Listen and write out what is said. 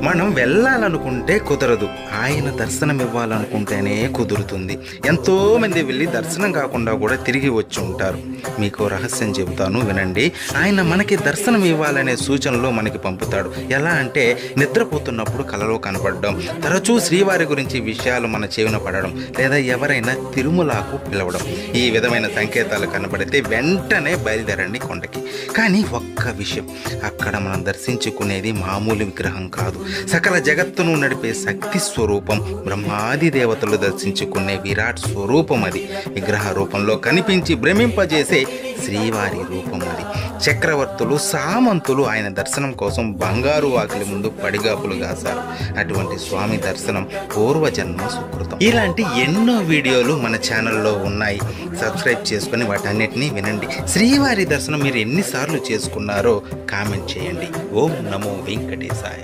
మనం వెళ్ళాలనుకుంటే కుదరదు, ఆయన దర్శనం ఇవ్వాలనుకుంటేనే కుదురుతుంది. ఎంతోమంది వెళ్ళి దర్శనం కాకుండా కూడా తిరిగి వచ్చి ఉంటారు. మీకు రహస్యం చెబుతాను, వినండి. ఆయన మనకి దర్శనం ఇవ్వాలనే సూచనలు మనకి పంపుతాడు. ఎలా అంటే నిద్రపోతున్నప్పుడు కలలో కనపడడం, తరచూ శ్రీవారి గురించి విషయాలు మన చెవిన పడడం, లేదా ఎవరైనా తిరుమలకు పిలవడం. ఈ విధమైన సంకేతాలు కనబడితే వెంటనే బయలుదేరండి కొండకి. కానీ ఒక్క విషయం, అక్కడ మనం దర్శించుకునేది మామూలు విగ్రహం కాదు, సకల జగత్తును నడిపే శక్తి స్వరూపం, బ్రహ్మాది దేవతలు దర్శించుకునే విరాట్ స్వరూపం అది. విగ్రహ రూపంలో కనిపించి భ్రమింపజేసే శ్రీవారి రూపం అది. చక్రవర్తులు, సామంతులు ఆయన దర్శనం కోసం బంగారు వాకిలి ముందు పడిగాపులు కాశారు. అటువంటి స్వామి దర్శనం పూర్వజన్మ సుకృతం. ఇలాంటి ఎన్నో వీడియోలు మన ఛానల్లో ఉన్నాయి. సబ్స్క్రైబ్ చేసుకొని వాటన్నిటినీ వినండి. శ్రీవారి దర్శనం మీరు ఎన్నిసార్లు చేసుకున్నారో కామెంట్ చేయండి. ఓం నమో వెంకటేశాయ.